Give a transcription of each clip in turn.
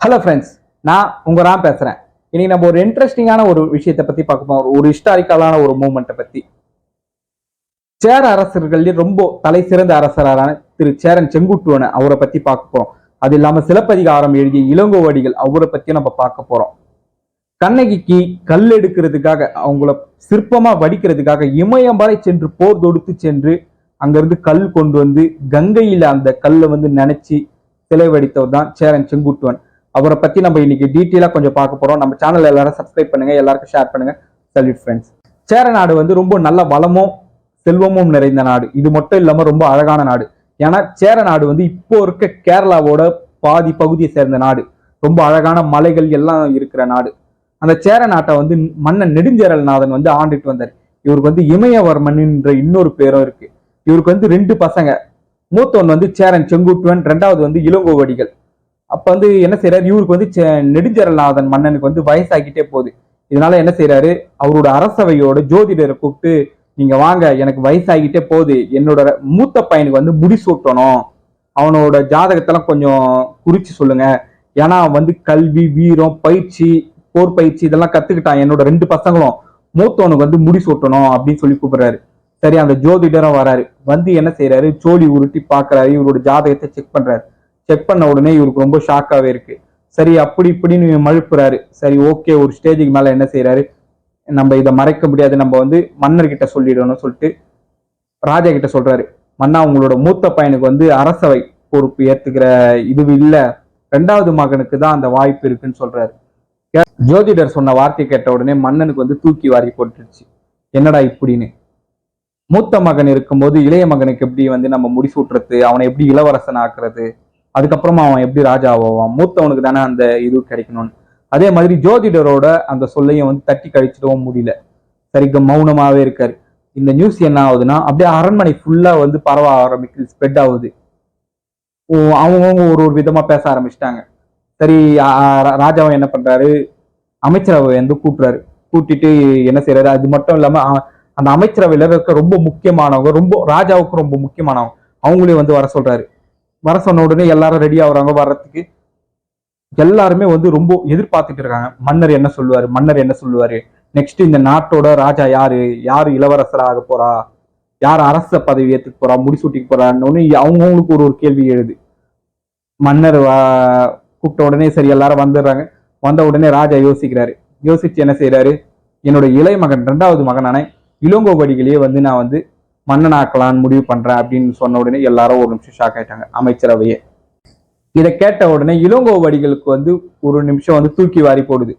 Hello friends, நான் உங்க ராம் பேசுறேன். இன்னைக்கு நம்ம ஒரு இன்ட்ரெஸ்டிங்கான ஒரு விஷயத்தை பத்தி பார்க்க போறோம். ஒரு ஹிஸ்டாரிக்கலான ஒரு மூமெண்ட்டை பத்தி. சேர அரசர்கள்லயே ரொம்ப தலை சிறந்த அரசரான திரு சேரன் செங்குட்டுவன் அவரை பத்தி பார்க்க போறோம். அது இல்லாம சிலப்பதிகாரம் எழுதிய இளங்கோவடிகள் அவரை பத்தி நம்ம பார்க்க போறோம். கண்ணகிக்கு கல் எடுக்கிறதுக்காக, அவங்கள சிற்பமா வடிக்கிறதுக்காக இமயம் வரை சென்று போர் தொடுத்து சென்று அங்கிருந்து கல் கொண்டு வந்து கங்கையில அந்த கல்லை வந்து நினைச்சு சிலை வடித்தவர் தான் சேரன் செங்குட்டுவன். அவரை பத்தி நம்ம இன்னைக்கு டீட்டெயிலா கொஞ்சம் பார்க்க போறோம். நம்ம சேனல் எல்லாரும் சப்ஸ்கிரைப் பண்ணுங்க, எல்லாருக்கும் ஷேர் பண்ணுங்க. Salute friends. சேர நாடு வந்து ரொம்ப நல்ல வளமும் செல்வமும் நிறைந்த நாடு. இது மட்டும் இல்லாம ரொம்ப அழகான நாடு. ஏன்னா சேர நாடு வந்து இப்போ இருக்க கேரளாவோட பாதி பகுதியை சேர்ந்த நாடு. ரொம்ப அழகான மலைகள் எல்லாம் இருக்கிற நாடு. அந்த சேர நாட்டை வந்து மன்னன் நெடுஞ்சேரல்நாதன் வந்து ஆண்டுட்டு வந்தார். இவருக்கு வந்து இமயவர்மன் என்ற இன்னொரு பேரும் இருக்கு. இவருக்கு வந்து 2 பசங்க. மூத்தவன் வந்து சேரன் செங்குட்டுவன், 2வது வந்து இளங்கோவடிகள். அப்ப வந்து என்ன செய்யறாரு, இவருக்கு வந்து நெடுஞ்சேரல்நாதன் மன்னனுக்கு வந்து வயசாகிட்டே போகுது. இதனால என்ன செய்யறாரு, அவரோட அரசவையோட ஜோதிடரை கூப்பிட்டு, நீங்க வாங்க, எனக்கு வயசாகிட்டே போகுது, என்னோட மூத்த பையனுக்கு வந்து முடிசூட்டணும், அவனோட ஜாதகத்தெல்லாம் கொஞ்சம் குறிச்சு சொல்லுங்க, ஏன்னா வந்து கல்வி வீரம் பயிற்சி போர் பயிற்சி இதெல்லாம் கத்துக்கிட்டான் என்னோட 2 பசங்களும், மூத்தவனுக்கு வந்து முடிசூட்டணும் அப்படின்னு சொல்லி கூப்பிடுறாரு. சரி, அந்த ஜோதிடரும் வராரு. வந்து என்ன செய்யறாரு, சோழி உருட்டி பாக்குறாரு, இவரோட ஜாதகத்தை செக் பண்றாரு. செக் பண்ண உடனே இவருக்கு ரொம்ப ஷாக்காவே இருக்கு. சரி, அப்படி இப்படின்னு மழுப்புறாரு. சரி, ஓகே, ஒரு ஸ்டேஜுக்கு மேல என்ன செய்யறாரு, நம்ம இதை மறைக்க முடியாது, நம்ம வந்து மன்னர்கிட்ட சொல்லிடணும்னு சொல்லிட்டு ராஜா கிட்ட சொல்றாரு. மன்னா, உங்களோட மூத்த பையனுக்கு வந்து அரசவை பொறுப்பு ஏத்துக்கிற இது இல்ல, 2வது மகனுக்கு தான் அந்த வாய்ப்பு இருக்குன்னு சொல்றாரு. ஜோதிடர் சொன்ன வார்த்தை கேட்ட உடனே மன்னனுக்கு வந்து தூக்கி வாரி போட்டுருச்சு. என்னடா இப்படின்னு, மூத்த மகன் இருக்கும்போது இளைய மகனுக்கு எப்படி வந்து நம்ம முடிசூட்டுறது, அவனை எப்படி இளவரசன் ஆக்குறது, அதுக்கப்புறமா அவன் எப்படி ராஜா ஆவான், மூத்தவனுக்கு தானே அந்த இது கிடைக்கணும்னு. அதே மாதிரி ஜோதிடரோட அந்த சொல்லையும் வந்து தட்டி கழிச்சிடவும் முடியல. சரிங்க, மௌனமாவே இருக்காரு. இந்த நியூஸ் என்ன ஆகுதுன்னா, அப்படியே அரண்மனை ஃபுல்லா வந்து பரவ ஆரம்பிக்குது, ஸ்ப்ரெட் ஆகுது. அவங்கவுங்க ஒரு ஒரு விதமா பேச ஆரம்பிச்சிட்டாங்க. சரி, ராஜாவும் என்ன பண்றாரு, அமைச்சரவை வந்து கூப்பிடுறாரு. கூட்டிட்டு என்ன செய்யறாரு, அது மட்டும் இல்லாம அந்த அமைச்சரவையில இருக்க ரொம்ப முக்கியமானவங்க, ரொம்ப ராஜாவுக்கு ரொம்ப முக்கியமானவங்க, அவங்களையும் வந்து வர சொல்றாரு. வர சொன்ன உடனே எல்லாரும் ரெடி ஆகுறாங்க வர்றதுக்கு. எல்லாருமே வந்து ரொம்ப எதிர்பார்த்துட்டு இருக்காங்க, மன்னர் என்ன சொல்லுவாரு, மன்னர் என்ன சொல்லுவாரு, நெக்ஸ்ட் இந்த நாட்டோட ராஜா யாரு, யாரு இளவரசர் ஆக போறா, யார் அரச பதவி ஏத்துக்க போறா, முடிசூட்டிக்கு போறான்னு அவங்கவுங்களுக்கு ஒரு ஒரு கேள்வி எழுது. மன்னர் கூப்பிட்ட உடனே சரி எல்லாரும் வந்துடுறாங்க. வந்த உடனே ராஜா யோசிக்கிறாரு. யோசிச்சு என்ன செய்யறாரு, என்னோட இளைய மகன் 2வது மகனான இளங்கோவடிகளையே வந்து நான் வந்து மன்னனாக்கலான்னு முடிவு பண்றேன் அப்படின்னு சொன்ன உடனே எல்லாரும் ஒரு நிமிஷம் ஷாக் ஆயிட்டாங்க, அமைச்சரவையே. இதை கேட்ட உடனே இளங்கோவடிகளுக்கு வந்து ஒரு நிமிஷம் வந்து தூக்கி வாரி போடுது.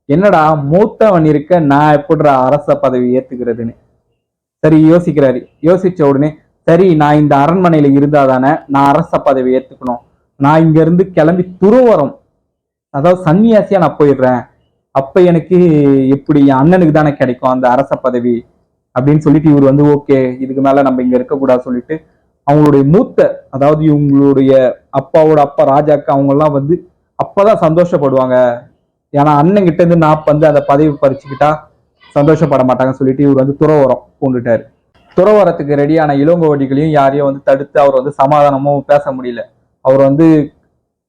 என்னடா, மூத்தவன் இருக்க நான் எப்படி அரச பதவி ஏத்துக்கிறதுன்னு சரி யோசிக்கிறாரு. யோசிச்ச உடனே சரி, நான் இந்த அரண்மனையில இருந்தா தானே நான் அரச பதவி ஏத்துக்கணும், நான் இங்க இருந்து கிளம்பி துறவரம், அதாவது சன்னியாசியா நான் போயிடுறேன், அப்ப எனக்கு எப்படி என் அண்ணனுக்கு தானே கிடைக்கும் அந்த அரச பதவி அப்படின்னு சொல்லிட்டு இவர் வந்து ஓகே, இதுக்கு மேல நம்ம இங்க இருக்கக்கூடாது சொல்லிட்டு அவங்களுடைய மூத்த, அதாவது இவங்களுடைய அப்பாவோட அப்பா ராஜாக்கு அவங்க எல்லாம் வந்து அப்பதான் சந்தோஷப்படுவாங்க. ஏன்னா அண்ணன் கிட்ட இருந்து நான் வந்து அந்த பதவி பறிச்சுக்கிட்டா சந்தோஷப்பட மாட்டாங்கன்னு சொல்லிட்டு இவர் வந்து துறவரம் பூண்டுட்டாரு. துறவரத்துக்கு ரெடியான இளங்கோவடிகளையும் யாரையும் வந்து தடுத்து அவர் வந்து சமாதானமும் பேச முடியல. அவர் வந்து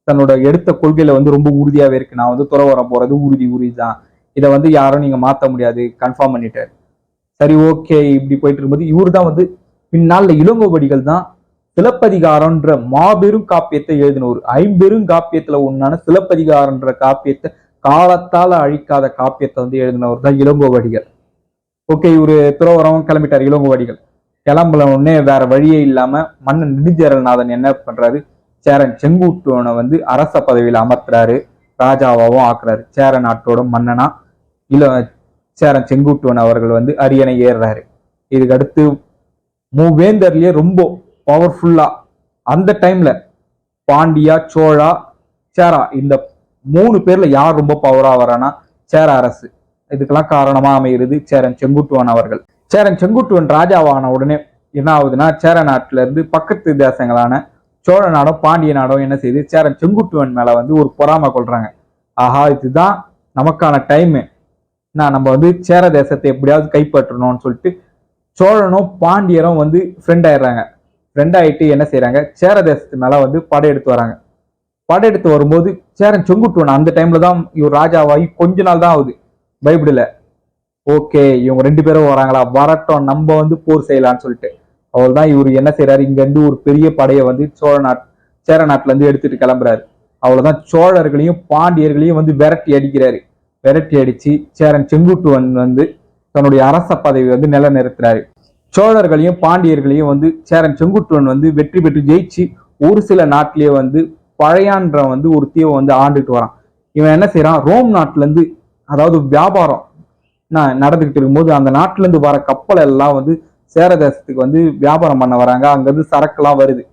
தன்னோட எடுத்த கொள்கையில வந்து ரொம்ப உறுதியாவே இருக்கு, நான் வந்து துறவரம் போறது உறுதிதான், இதை வந்து யாரும் நீங்க மாத்த முடியாது, கன்ஃபார்ம் பண்ணிட்டாரு. சரி, ஓகே, இப்படி போயிட்டு இருக்கும்போது இவரு தான் வந்து பின்னால இளங்கோவடிகள் தான் சிலப்பதிகாரம்ன்ற மாபெரும் காப்பியத்தை எழுதினவர். 50 காப்பியத்துல ஒன்னான சிலப்பதிகாரம்ன்ற காப்பியத்தை, காலத்தால அழிக்காத காப்பியத்தை வந்து எழுதினவர் தான் இளங்கோவடிகள். ஓகே, இவரு துறவரம் கிளம்பிட்டார். இளங்கோவடிகள் கிளம்புல உடனே வேற வழியே இல்லாம மன்னன் நெடுஞ்சேரல்நாதன் என்ன பண்றாரு, சேரன் செங்குட்டுவனை வந்து அரச பதவியில அமர்த்துறாரு, ராஜாவாவும் ஆக்குறாரு. சேர நாட்டோட மன்னனா சேரன் செங்குட்டுவன் அவர்கள் வந்து அரியணை ஏறுறாரு. இதுக்கு அடுத்து மூவேந்தர்லயே ரொம்ப பவர்ஃபுல்லா அந்த டைம்ல பாண்டியா சோழா சேரா இந்த 3 பேர்ல யார் ரொம்ப பவரா வரானா சேர அரசு. இதுக்கெல்லாம் காரணமா அமைகிறது சேரன் செங்குட்டுவன் அவர்கள். சேரன் செங்குட்டுவன் ராஜாவான உடனே என்ன ஆகுதுன்னா, சேர நாட்டுல இருந்து பக்கத்து தேசங்களான சோழ நாடும் பாண்டிய நாடும் என்ன செய்யுது, சேரன் செங்குட்டுவன் மேல வந்து ஒரு பொறாமை கொள்றாங்க. ஆஹா, இதுதான் நமக்கான டைம், நம்ம வந்து சேர தேசத்தை எப்படியாவது கைப்பற்றணும்னு சொல்லிட்டு சோழனும் பாண்டியரும் வந்து ஃப்ரெண்ட் ஆயிடுறாங்க. ஃப்ரெண்ட் ஆயிட்டு என்ன செய்யறாங்க, சேர தேசத்து மேல வந்து படையெடுத்து வராங்க. படையெடுத்து வரும்போது சேரன் செங்குட்டுவன் அந்த டைம்ல தான் இவர் ராஜாவாகி கொஞ்ச நாள் தான் ஆகுது பைபிள்ல. ஓகே இவங்க 2 பேரும் வராங்களா, வரட்டும் நம்ம வந்து போர் செய்யலாம்னு சொல்லிட்டு அவர் தான் இவர் என்ன செய்யறாரு, இங்க இருந்து ஒரு பெரிய படையை வந்து சேர நாட்டுல இருந்து எடுத்துட்டு கிளம்புறாரு. அவ்வளவுதான் சோழர்களையும் பாண்டியர்களையும் வந்து விரட்டி அடிக்கிறாரு. விரட்டி அடிச்சு சேரன் செங்குட்டுவன் வந்து தன்னுடைய அரச பதவி வந்து நிலைநிறுத்துறாரு. சோழர்களையும் பாண்டியர்களையும் வந்து சேரன் செங்குட்டுவன் வந்து வெற்றி பெற்று ஜெயிச்சு ஒரு சில நாட்டிலேயே வந்து பழையான்ற வந்து ஒரு தீவை வந்து ஆண்டுட்டு வரான். இவன் என்ன செய்யறான், ரோம் நாட்டுல இருந்து அதாவது வியாபாரம் நடந்துகிட்டு இருக்கும்போது அந்த நாட்டுல இருந்து வர கப்பல் எல்லாம் வந்து சேர தேசத்துக்கு வந்து வியாபாரம் பண்ண வராங்க. அங்க இருந்து சரக்கு எல்லாம் வருது.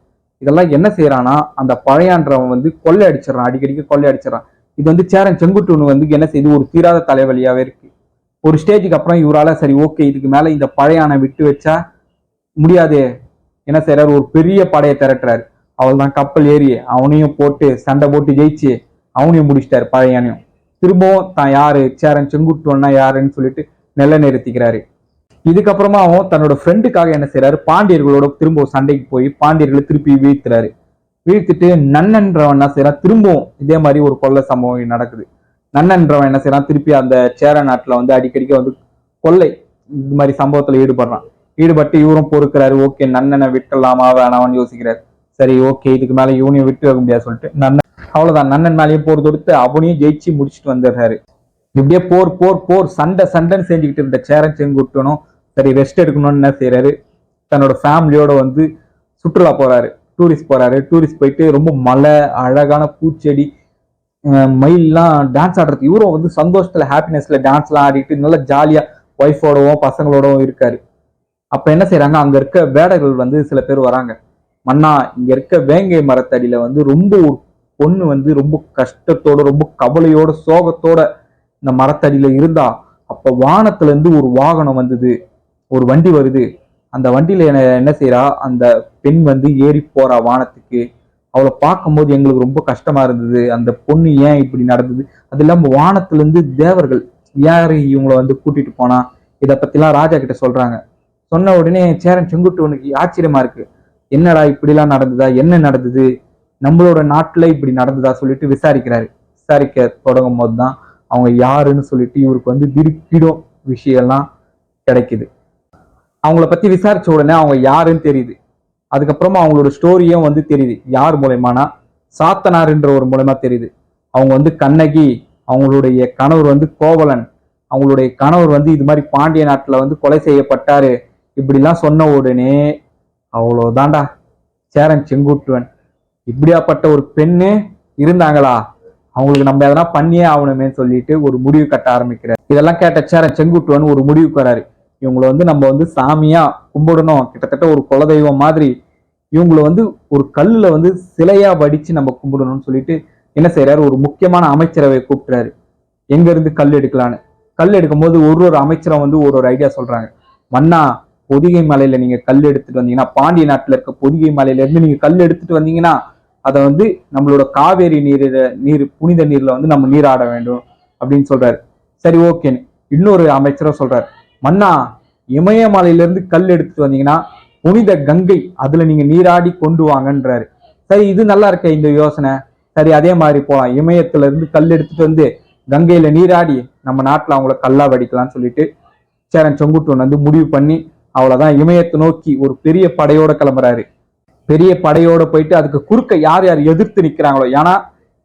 இதெல்லாம் என்ன செய்யறான்னா அந்த பழையான்றவன் வந்து கொள்ளை அடிச்சிடறான், அடிக்கடிக்கு கொள்ளை அடிச்சிடறான். இது வந்து சேரன் செங்குட்டுவன் வந்து என்ன செய்யுது, ஒரு தீராத தலைவலியாவே இருக்கு. ஒரு ஸ்டேஜுக்கு அப்புறம் இவரால சரி ஓகே இதுக்கு மேல இந்த பழையானை விட்டு வச்சா முடியாது, என்ன செய்யறாரு, ஒரு பெரிய படையை திரட்டுறாரு. அவள் தான் கப்பல் ஏறி அவனையும் போட்டு சண்டை போட்டு ஜெயிச்சு அவனையும் முடிச்சிட்டாரு பழையானையும். திரும்பவும் தான் யாரு சேரன் செங்குட்டுவன்னா யாருன்னு சொல்லிட்டு நிலைநிறுத்திக்கிறாரு. இதுக்கப்புறமா அவன் தன்னோட ஃப்ரெண்டுக்காக என்ன செய்யறாரு, பாண்டியர்களோட திரும்ப சண்டைக்கு போய் பாண்டியர்களை திருப்பி வீழ்த்துறாரு. வீழ்த்திட்டு நன்னன்றவன் என்ன செய்யறான், திரும்பவும் இதே மாதிரி ஒரு கொள்ளை சம்பவம் நடக்குது. நன்னன்றவன் என்ன செய்யறான், திருப்பி அந்த சேர நாட்டுல வந்து அடிக்கடிக்க வந்து கொள்ளை இது மாதிரி சம்பவத்துல ஈடுபட்டு இவரும் பொறுக்கிறாரு. ஓகே நன்னனை விட்டுலாமா வேணாமான்னு யோசிக்கிறாரு. சரி ஓகே இதுக்கு மேல இவனையும் விட்டு வைக்க முடியாது சொல்லிட்டு அவ்வளவுதான் நன்னன் மேலேயும் போர் தொடுத்து அவனையும் ஜெயிச்சு முடிச்சுட்டு வந்துடுறாரு. இப்படியே போர் போர் போர் சண்டைன்னு செஞ்சுக்கிட்டு இருந்த சேரன் செங்குட்டுவனும் சரி ரெஸ்ட் எடுக்கணும்னு என்ன செய்யறாரு, தன்னோட ஃபேமிலியோட வந்து சுற்றுலா போறாரு, டூரிஸ்ட் போறாரு. டூரிஸ்ட் போயிட்டு ரொம்ப மலை அழகான பூச்செடி மயில்லாம் டான்ஸ் ஆடுறது, இவரும் வந்து சந்தோஷத்துல ஹாப்பினஸ்ல டான்ஸ் எல்லாம் ஆடிட்டு நல்லா ஜாலியா ஒய்ஃபோடவும் பசங்களோடவும் இருக்காரு. அப்ப என்ன செய்யறாங்க, அங்க இருக்க வேடர்கள் வந்து சில பேர் வராங்க. மன்னா இங்க இருக்க வேங்கை மரத்தடியில வந்து ரொம்ப ஒரு பொண்ணு வந்து ரொம்ப கஷ்டத்தோட ரொம்ப கவலையோட சோகத்தோட இந்த மரத்தடியில இருந்தா அப்ப வானத்துல இருந்து ஒரு வாகனம் வந்தது, ஒரு வண்டி வருது. அந்த வண்டியில என்ன செய்யறா, அந்த பெண் வந்து ஏறி போறா வானத்துக்கு. அவளை பார்க்கும்போது எங்களுக்கு ரொம்ப கஷ்டமா இருந்தது, அந்த பொண்ணு ஏன் இப்படி நடந்தது, அது இல்லாம வானத்துல இருந்து தேவர்கள் யாரு இவங்களை வந்து கூட்டிட்டு போனா, இதை பத்திலாம் ராஜா கிட்ட சொல்றாங்க. சொன்ன உடனே சேரன் செங்குட்டுவனுக்கு ஆச்சரியமா இருக்கு. என்னடா இப்படிலாம் நடந்ததா, என்ன நடந்தது, நம்மளோட நாட்டுல இப்படி நடந்ததா சொல்லிட்டு விசாரிக்கிறாரு. விசாரிக்க தொடங்கும் போதுதான் அவங்க யாருன்னு சொல்லிட்டு இவருக்கு வந்து திருப்பிடும் விஷயம்லாம் கிடைக்குது. அவங்கள பத்தி விசாரிச்ச உடனே அவங்க யாருன்னு தெரியுது. அதுக்கப்புறமா அவங்களோட ஸ்டோரியும் வந்து தெரியுது. யார் மூலயமானா சாத்தனார்ன்ற ஒரு மூலமா தெரியுது. அவங்க வந்து கண்ணகி, அவங்களுடைய கணவர் வந்து கோவலன், அவங்களுடைய கணவர் வந்து இது மாதிரி பாண்டிய நாட்டுல வந்து கொலை செய்யப்பட்டாரு. இப்படிலாம் சொன்ன உடனே அவ்வளவுதான்டா சேரன் செங்குட்டுவன், இப்படியாப்பட்ட ஒரு பெண்ணு இருந்தாங்களா, அவங்களுக்கு நம்ம எதனா பண்ணியே ஆகணுமே சொல்லிட்டு ஒரு முடிவு கட்ட ஆரம்பிக்கிறார். இதெல்லாம் கேட்ட சேரன் செங்குட்டுவன் ஒரு முடிவுக்கு வராரு. இவங்களை வந்து நம்ம வந்து சாமியா கும்பிடணும், கிட்டத்தட்ட ஒரு குலதெய்வம் மாதிரி இவங்களை வந்து ஒரு கல்லுல வந்து சிலையா வடிச்சு நம்ம கும்பிடணும்னு சொல்லிட்டு என்ன செய்யறாரு, ஒரு முக்கியமான அமைச்சரவை கூப்பிட்டுறாரு. எங்க இருந்து கல் எடுக்கலான்னு. கல் எடுக்கும் போது ஒரு அமைச்சரும் வந்து ஒரு ஐடியா சொல்றாங்க. மன்னா பொதிகை மலையில நீங்க கல் எடுத்துட்டு வந்தீங்கன்னா, பாண்டிய நாட்டுல இருக்க பொதிகை மலையில இருந்து நீங்க கல் எடுத்துட்டு வந்தீங்கன்னா அதை வந்து நம்மளோட காவேரி நீர் புனித நீர்ல வந்து நம்ம நீராட வேண்டும் அப்படின்னு சொல்றாரு. சரி ஓகேன்னு இன்னொரு அமைச்சரும் சொல்றாரு, மன்னா இமயமலையிலிருந்து கல் எடுத்துட்டு வந்தீங்கன்னா புனித கங்கை அதுல நீங்க நீராடி கொண்டு வாங்கன்றாரு. சரி இது நல்லா இருக்க இந்த யோசனை, சரி அதே மாதிரி போலாம், இமயத்துல இருந்து கல் எடுத்துட்டு வந்து கங்கையில நீராடி நம்ம நாட்டுல அவங்கள கல்லா வடிக்கலாம்னு சொல்லிட்டு சேரன் செங்குட்டுவன் வந்து முடிவு பண்ணி அவ்வளவுதான் இமயத்தை நோக்கி ஒரு பெரிய படையோட கிளம்புறாரு. பெரிய படையோட போயிட்டு அதுக்கு குறுக்க யார் யார் எதிர்த்து நிக்கிறாங்களோ, ஏன்னா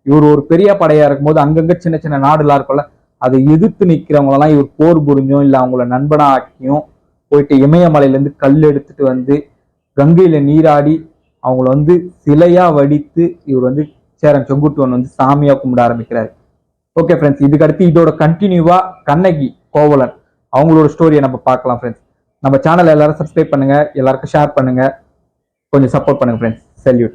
இவர் ஒரு பெரிய படையா இருக்கும்போது அங்கங்க சின்ன சின்ன நாடுலாம் இருக்கும்ல, அதை எதிர்த்து நிக்கிறவங்களெல்லாம் இவர் போர் புரிஞ்சும் இல்ல அவங்கள நண்பனா ஆக்கியும் போயிட்டு இமயமலையில இருந்து கல் எடுத்துட்டு வந்து கங்கையில நீராடி அவங்கள வந்து சிலையா வடித்து இவர் வந்து சேரன் செங்குட்டுவன் வந்து சாமியா கும்பிட ஆரம்பிக்கிறாரு. ஓகே ஃப்ரெண்ட்ஸ், இதுக்கு அடுத்து இதோட கண்டினியூவா கண்ணகி கோவலன் அவங்களோட ஸ்டோரியை நம்ம பார்க்கலாம். ஃப்ரெண்ட்ஸ் நம்ம சேனல் எல்லாரும் சப்ஸ்கிரைப் பண்ணுங்க, எல்லாருக்கும் ஷேர் பண்ணுங்க, கொஞ்சம் சப்போர்ட் பண்ணுங்க ஃப்ரெண்ட்ஸ். சல்யூட்.